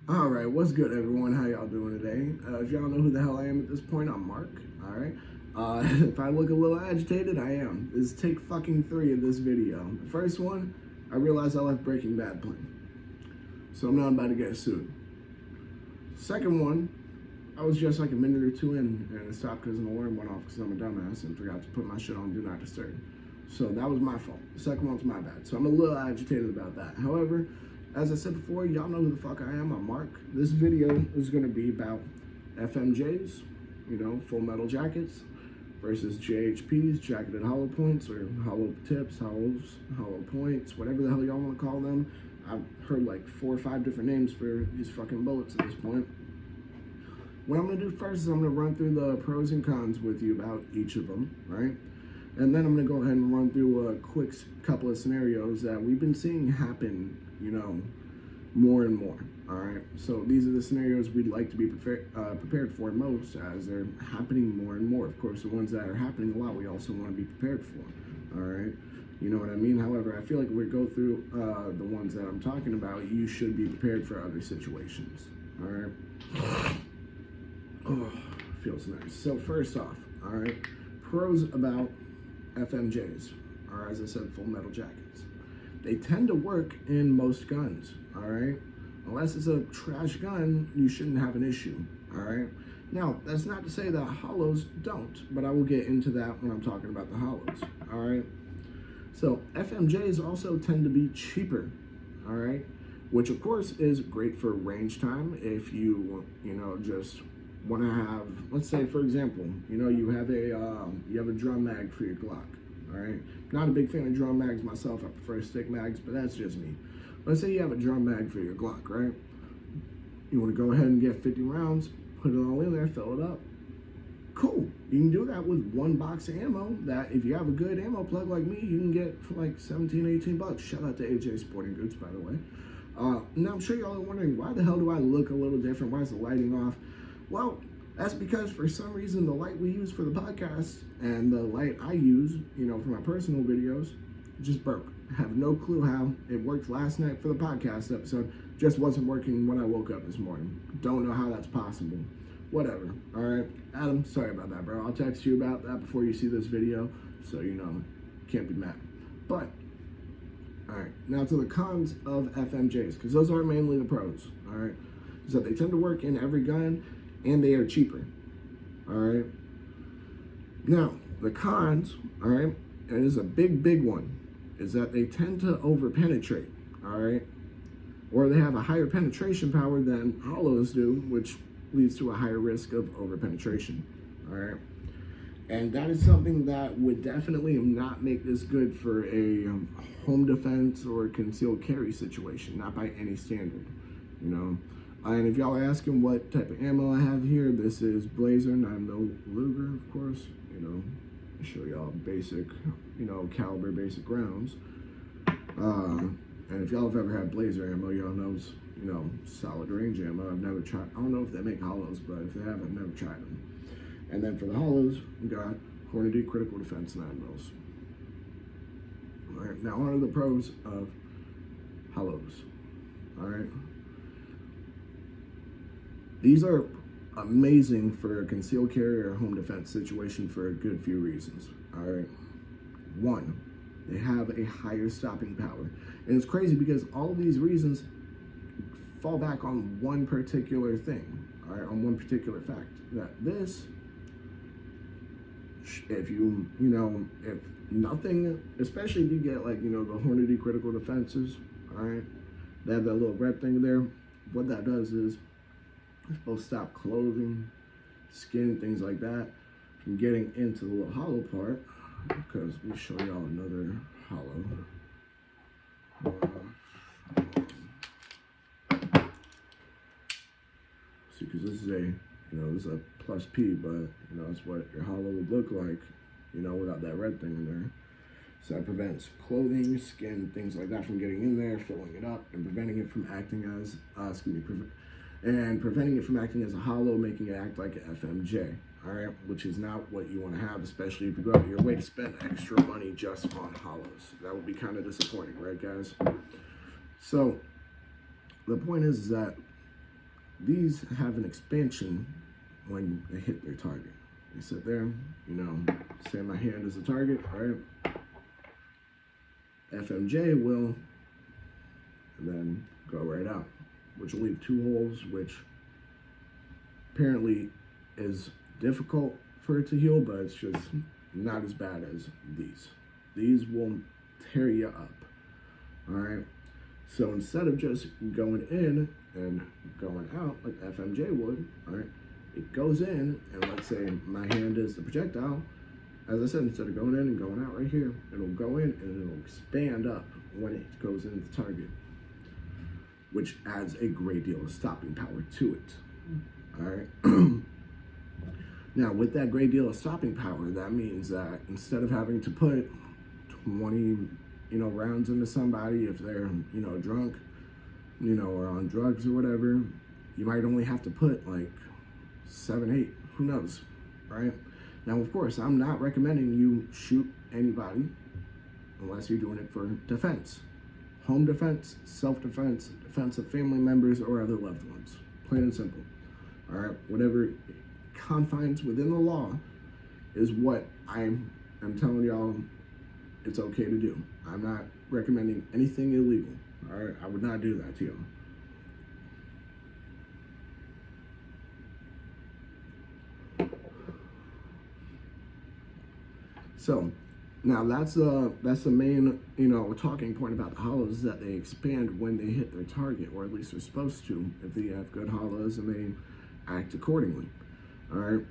All right, what's good, everyone? How y'all doing today? If y'all know who the hell I am at this point, I'm Mark. All right. If I look a little agitated, I am. This is take fucking 3 of this video. The first one, I realized I left Breaking Bad playing, so I'm not about to get sued. Second one, I was just like a minute or two in, and it stopped because an alarm went off because I'm a dumbass and forgot to put my shit on Do Not Disturb. So that was my fault. The second one's my bad. So I'm a little agitated about that. However, as I said before, y'all know who the fuck I am. I'm Mark. This video is going to be about FMJs, you know, full metal jackets, versus JHPs, jacketed hollow points, or hollow tips, hollow points, whatever the hell y'all want to call them. I've heard like 4 or 5 different names for these fucking bullets at this point. What I'm going to do first is I'm going to run through the pros and cons with you about each of them, right? And then I'm going to go ahead and run through a quick couple of scenarios that we've been seeing happen, you know, more and more, all right? So these are the scenarios we'd like to be prepared for most, as they're happening more and more. Of course, the ones that are happening a lot, we also want to be prepared for, all right? You know what I mean? However, I feel like if we go through the ones that I'm talking about, you should be prepared for other situations, all right? Oh, feels nice. So first off, all right, pros about FMJs, or as I said, full metal jackets. They tend to work in most guns, all right? Unless it's a trash gun, you shouldn't have an issue, all right? Now, that's not to say that hollows don't, but I will get into that when I'm talking about the hollows, all right? So FMJs also tend to be cheaper, all right? Which of course is great for range time if you know, just want to have, let's say for example, you know, you have a drum mag for your Glock, all right? Not a big fan of drum mags myself. I prefer stick mags, but that's just me. Let's say you have a drum mag for your Glock, right? You want to go ahead and get 50 rounds, put it all in there, fill it up. Cool. You can do that with 1 box of ammo that if you have a good ammo plug like me, you can get for like 17, 18 bucks. Shout out to AJ Sporting Goods, by the way. Now I'm sure y'all are wondering, why the hell do I look a little different? Why is the lighting off? Well, that's because for some reason the light we use for the podcast and the light I use, you know, for my personal videos, just broke. I have no clue how. It worked last night for the podcast episode, just wasn't working when I woke up this morning. Don't know how that's possible. Whatever, all right? Adam, sorry about that, bro. I'll text you about that before you see this video, so you know, can't be mad. But, all right, now to the cons of FMJs, because those are mainly the pros, all right? Is that they tend to work in every gun, and they are cheaper, all right? Now, the cons, all right, and it is a big one, is that they tend to over-penetrate, all right? Or they have a higher penetration power than hollows do, which leads to a higher risk of over-penetration, all right? And that is something that would definitely not make this good for a home defense or concealed carry situation, not by any standard, you know? And if y'all are asking what type of ammo I have here, this is Blazer 9mm Luger, of course. You know, I'll show y'all basic, you know, caliber basic rounds. And if y'all have ever had Blazer ammo, y'all know it's, you know, solid range ammo. I've never tried, I don't know if they make hollows, but if they have, I've never tried them. And then for the hollows, we got Hornady Critical Defense 9mm. All right, now what are the pros of hollows? All right. These are amazing for a concealed carry or home defense situation for a good few reasons, all right? 1, they have a higher stopping power. And it's crazy because all of these reasons fall back on one particular thing, all right, on one particular fact, that this, if you know, if nothing, especially if you get like, you know, the Hornady Critical Defenses, all right, they have that little red thing there. What that does is, it's supposed to stop clothing, skin, things like that from getting into the little hollow part. Because let me show y'all another hollow. See, because this is a, you know, this is a plus P, but you know, it's what your hollow would look like, you know, without that red thing in there. So that prevents clothing, skin, things like that from getting in there, filling it up, and preventing it from acting as, preventing it from acting as a hollow, making it act like an FMJ, all right? Which is not what you want to have, especially if you go out of your way to spend extra money just on hollows. That would be kind of disappointing, right, guys? So the point is that these have an expansion when they hit their target. You sit there, say my hand is a target, right? FMJ will, and then go right out, which will leave 2 holes, which apparently is difficult for it to heal, but it's just not as bad as these. These will tear you up, all right? So instead of just going in and going out like FMJ would, all right, it goes in, and let's say my hand is the projectile. As I said, instead of going in and going out right here, it'll go in and it'll expand up when it goes into the target, which adds a great deal of stopping power to it, all right? Now, with that great deal of stopping power, that means that instead of having to put 20, rounds into somebody if they're, drunk, or on drugs or whatever, you might only have to put like 7, 8, who knows, right? Now, of course, I'm not recommending you shoot anybody unless you're doing it for defense. Home defense, self-defense, defense of family members or other loved ones. Plain and simple. All right, whatever confines within the law is what I'm telling y'all it's okay to do. I'm not recommending anything illegal. All right, I would not do that to y'all. So now that's the main talking point about the hollows, is that they expand when they hit their target, or at least they're supposed to if they have good hollows and they act accordingly. All right.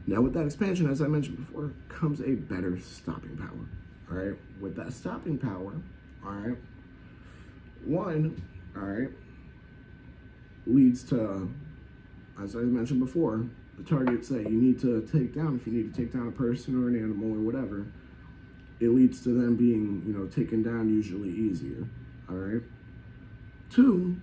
Now with that expansion, as I mentioned before, comes a better stopping power. All right. With that stopping power, all right, leads to, as I mentioned before, the targets that you need to take down, if you need to take down a person or an animal or whatever, it leads to them being, taken down usually easier, all right? 2,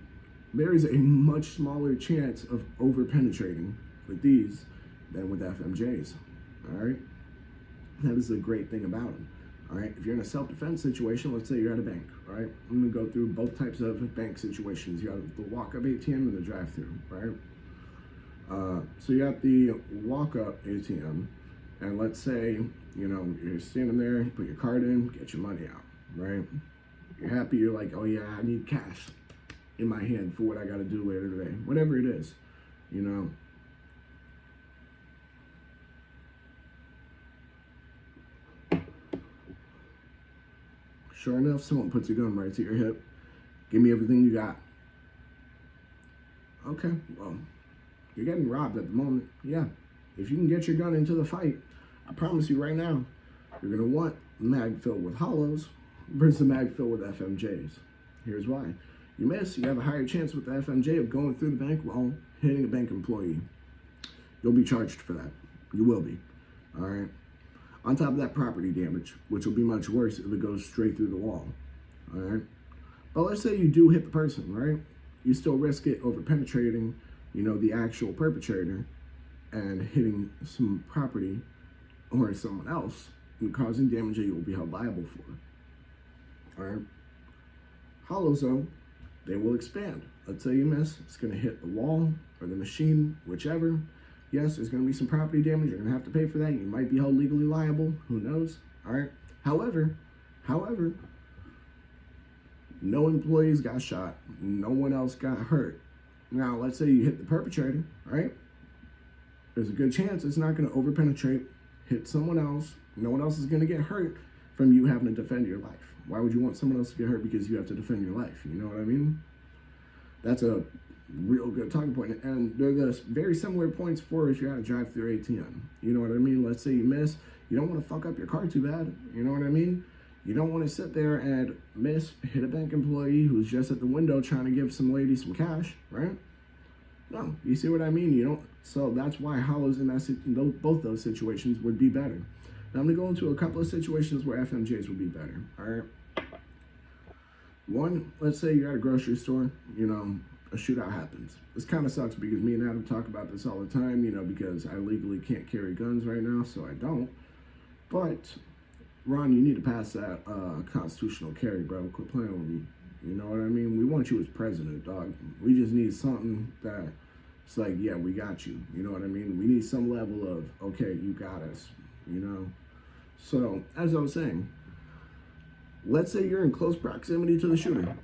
there is a much smaller chance of over-penetrating with these than with FMJs, all right? That is the great thing about them, all right? If you're in a self-defense situation, let's say you're at a bank, all right? I'm gonna go through both types of bank situations. You have the walk-up ATM and the drive-through, right? So you got the walk-up ATM, and let's say, you're standing there, you put your card in, get your money out, right? You're happy, you're like, oh yeah, I need cash in my hand for what I gotta do later today, whatever it is, Sure enough, someone puts a gun right to your hip. Give me everything you got. Okay, well, you're getting robbed at the moment. Yeah, if you can get your gun into the fight, I promise you right now, you're gonna want a mag filled with hollows versus a mag filled with FMJs. Here's why. You miss, you have a higher chance with the FMJ of going through the bank while hitting a bank employee. You'll be charged for that. You will be, all right? On top of that, property damage, which will be much worse if it goes straight through the wall, all right? But let's say you do hit the person, right? You still risk it over penetrating, the actual perpetrator and hitting some property or someone else and causing damage that you will be held liable for, all right? Hollows, though, they will expand. Let's say you miss, it's gonna hit the wall or the machine, whichever. Yes, there's gonna be some property damage, you're gonna have to pay for that, you might be held legally liable, who knows, all right? However, no employees got shot, no one else got hurt. Now, let's say you hit the perpetrator, right? There's a good chance it's not gonna over-penetrate, hit someone else, no one else is gonna get hurt from you having to defend your life. Why would you want someone else to get hurt because you have to defend your life? You know what I mean? That's a real good talking point. And they're the very similar points for if you're at a drive-through ATM. You know what I mean? Let's say you miss. You don't want to fuck up your car too bad. You know what I mean? You don't want to sit there and miss, hit a bank employee who's just at the window trying to give some lady some cash, right? No, you see what I mean? You don't. So that's why hollows in both those situations would be better. Now I'm going to go into a couple of situations where FMJs would be better, all right? One, let's say you're at a grocery store, a shootout happens. This kind of sucks because me and Adam talk about this all the time, because I legally can't carry guns right now, so I don't. But, Ron, you need to pass that constitutional carry, bro. Quit playing with me. You know what I mean? We want you as president, dog. We just need something that it's like, yeah, we got you. You know what I mean? We need some level of, okay, you got us, you know? So, as I was saying, let's say you're in close proximity to the shooter.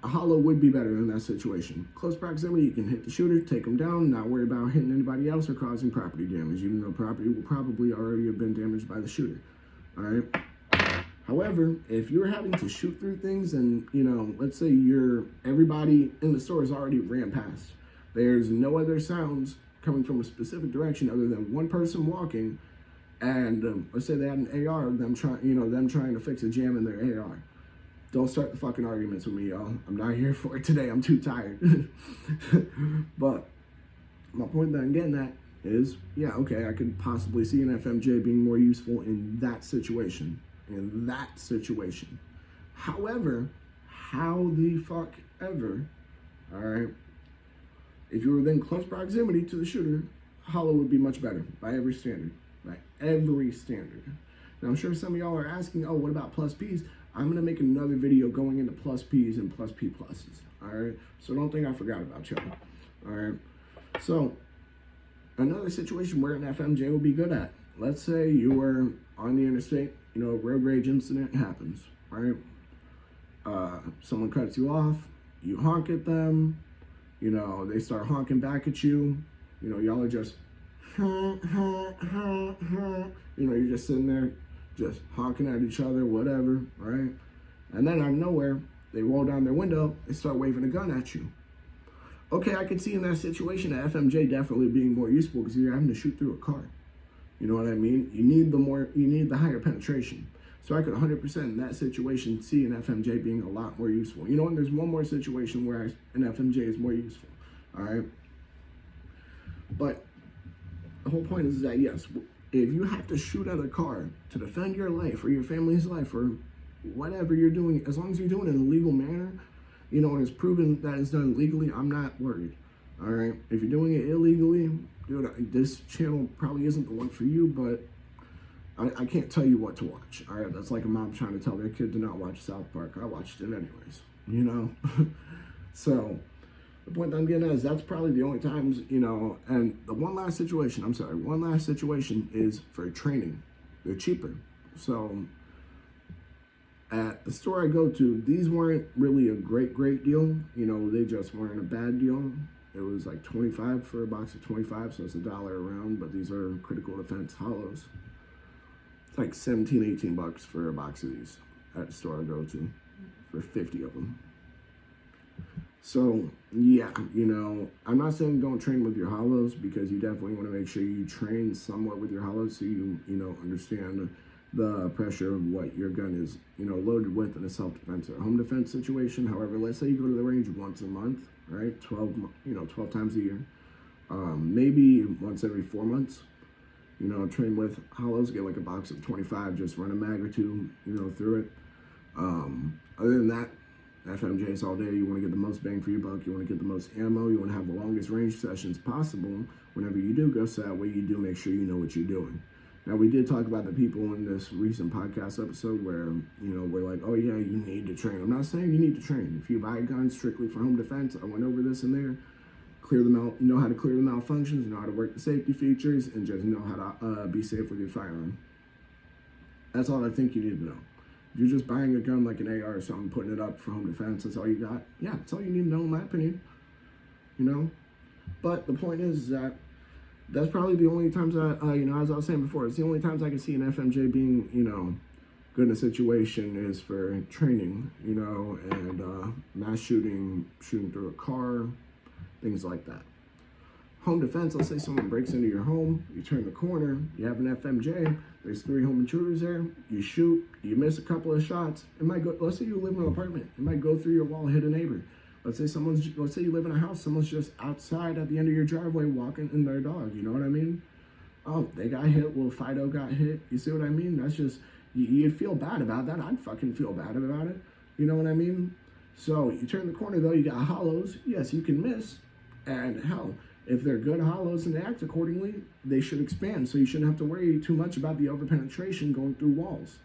A hollow would be better in that situation. Close proximity, you can hit the shooter, take him down, not worry about hitting anybody else or causing property damage, even though property will probably already have been damaged by the shooter. All right? However, if you're having to shoot through things and, you know, let's say everybody in the store has already ran past. There's no other sounds coming from a specific direction other than one person walking, and let's say they had an AR, them trying to fix a jam in their AR. Don't start the fucking arguments with me, y'all. I'm not here for it today. I'm too tired. But my point that I'm getting at is, yeah, okay, I could possibly see an FMJ being more useful in that situation. However, how the fuck ever, all right, if you were then close proximity to the shooter, hollow would be much better by every standard. By every standard. Now, I'm sure some of y'all are asking, oh, what about plus Ps? I'm going to make another video going into plus Ps and plus P pluses, all right? So don't think I forgot about y'all, all right? So another situation where an FMJ would be good at, let's say you were on the interstate, you know, a road rage incident happens, right? Someone cuts you off, you honk at them, you know, they start honking back at you, you know, y'all are just, you know, you're just sitting there, just honking at each other, whatever, right? And then out of nowhere, they roll down their window, they start waving a gun at you. Okay, I could see in that situation an FMJ definitely being more useful because you're having to shoot through a car. You know what I mean? You need the higher penetration. So I could 100% in that situation see an FMJ being a lot more useful. You know, and there's one more situation where an FMJ is more useful, all right? But the whole point is that, yes, if you have to shoot at a car to defend your life or your family's life or whatever you're doing, as long as you're doing it in a legal manner, you know, and it's proven that it's done legally, I'm not worried, all right? If you're doing it illegally, dude, this channel probably isn't the one for you, but I can't tell you what to watch, all right? That's like a mom trying to tell their kid to not watch South Park. I watched it anyways, you know? So the point that I'm getting at is that's probably the only times, you know, and the one last situation is for training. They're cheaper. So at the store I go to, these weren't really a great deal. You know, they just weren't a bad deal. It was like 25 for a box of 25, so it's $1 a round, but these are critical defense hollows. It's like 17, 18 bucks for a box of these at the store I go to for 50 of them. So, yeah, you know, I'm not saying don't train with your hollows because you definitely want to make sure you train somewhat with your hollows so you know, understand the pressure of what your gun is, you know, loaded with in a self-defense or home defense situation. However, let's say you go to the range once a month, right? 12 times a year. Maybe once every 4 months, you know, train with hollows, get like a box of 25, just run a mag or two, you know, through it. Other than that, FMJs all day, you want to get the most bang for your buck, you want to get the most ammo, you want to have the longest range sessions possible whenever you do go, so that way you do make sure you know what you're doing. Now, we did talk about the people in this recent podcast episode where, you know, we're like, oh yeah, you need to train. I'm not saying you need to train. If you buy a gun strictly for home defense, I went over this in there, clear them out, know how to clear the malfunctions, know how to work the safety features, and just know how to be safe with your firearm. That's all I think you need to know. If you're just buying a gun like an AR or something, putting it up for home defense, that's all you got. Yeah, that's all you need to know in my opinion, you know? But the point is that that's probably the only times you know, as I was saying before, it's the only times I can see an FMJ being, you know, good in a situation is for training, you know, and mass shooting through a car, things like that. Home defense, let's say someone breaks into your home, you turn the corner, you have an FMJ, there's 3 home intruders there, you shoot, you miss a couple of shots, it might go, let's say you live in an apartment, it might go through your wall, hit a neighbor. Let's say you live in a house, someone's just outside at the end of your driveway walking in their dog, you know what I mean? Oh, they got hit, well, Fido got hit, you see what I mean? That's just, you'd feel bad about that, I'd fucking feel bad about it, you know what I mean? So, you turn the corner though, you got hollows, yes, you can miss, and hell, if they're good hollows and they act accordingly, they should expand, so you shouldn't have to worry too much about the overpenetration going through walls,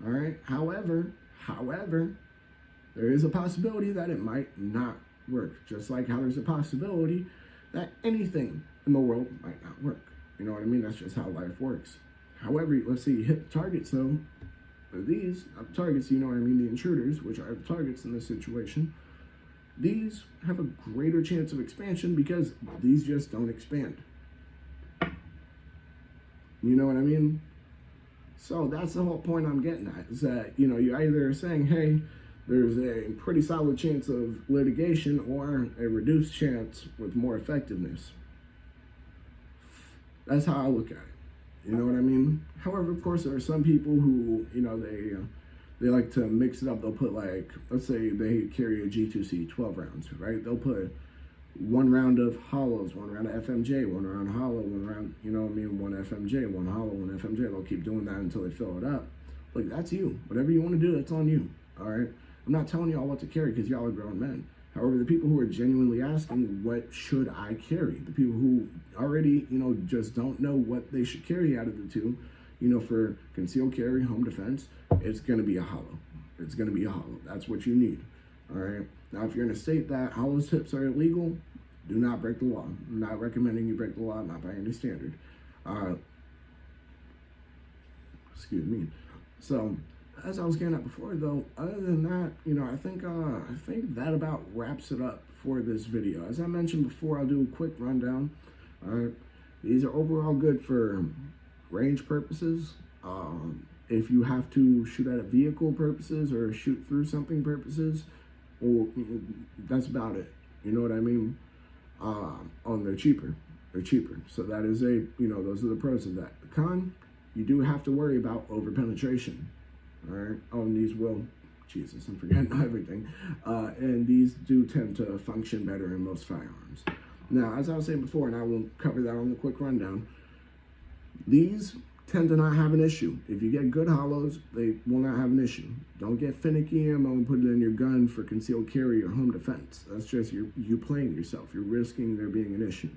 all right? However, there is a possibility that it might not work. Just like how there's a possibility that anything in the world might not work. You know what I mean? That's just how life works. However, let's say you hit the targets though. These are the targets, you know what I mean? The intruders, which are the targets in this situation, these have a greater chance of expansion because these just don't expand. You know what I mean? So that's the whole point I'm getting at, is that, you know, you're either saying, hey, there's a pretty solid chance of litigation or a reduced chance with more effectiveness. That's how I look at it. You know what I mean? However, of course, there are some people who, you know, they like to mix it up. They'll put, like, let's say they carry a G2C 12 rounds, right? They'll put 1 round of hollows, 1 round of FMJ, 1 round hollow, 1 round, you know what I mean, 1 FMJ, 1 hollow, 1 FMJ. They'll keep doing that until they fill it up. Like, that's you. Whatever you want to do, that's on you, all right? I'm not telling y'all what to carry because y'all are grown men. However, the people who are genuinely asking, what should I carry? The people who already, you know, just don't know what they should carry out of the two, you know, for concealed carry, home defense, it's going to be a hollow. It's going to be a hollow. That's what you need, all right? Now, if you're in a state that hollow tips are illegal, do not break the law. I'm not recommending you break the law, not by any standard. Excuse me. So, as I was getting at before, though, other than that, you know, I think that about wraps it up for this video. As I mentioned before, I'll do a quick rundown. All right, these are overall good for range purposes. If you have to shoot at a vehicle purposes or shoot through something purposes, or that's about it. You know what I mean? They're cheaper. They're cheaper. So that is you know, those are the pros of that. The con, you do have to worry about over penetration. All right. Oh, and these will, Jesus, I'm forgetting everything. And these do tend to function better in most firearms. Now, as I was saying before, and I will cover that on the quick rundown, these tend to not have an issue. If you get good hollows, they will not have an issue. Don't get finicky ammo and put it in your gun for concealed carry or home defense. That's just you playing yourself. You're risking there being an issue.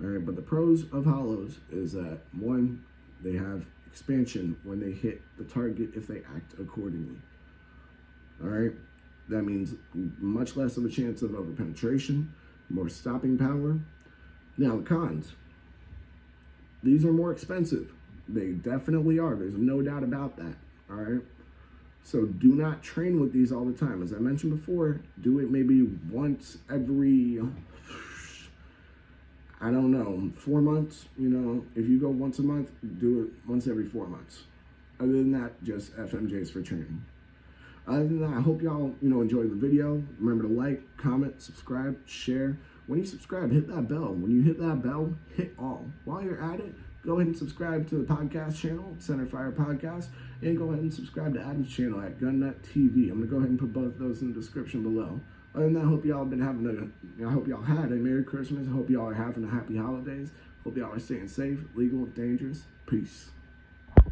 All right. But the pros of hollows is that, one, they have expansion when they hit the target if they act accordingly. All right, that means much less of a chance of over penetration, more stopping power. Now the cons, these are more expensive. They definitely are. There's no doubt about that. All right, so do not train with these all the time. As I mentioned before, do it maybe once every, I don't know, 4 months. You know, if you go once a month, do it once every 4 months. Other than that, just FMJs for training. Other than that, I hope y'all, you know, enjoyed the video. Remember to like, comment, subscribe, share. When you subscribe, hit that bell. When you hit that bell, hit all. While you're at it, go ahead and subscribe to the podcast channel, Centerfire Podcast, and go ahead and subscribe to Adam's channel at GunNut TV. I'm gonna go ahead and put both of those in the description below. Other than that, I hope y'all have been having I hope y'all had a Merry Christmas. I hope y'all are having a happy holidays. Hope y'all are staying safe, legal, dangerous. Peace.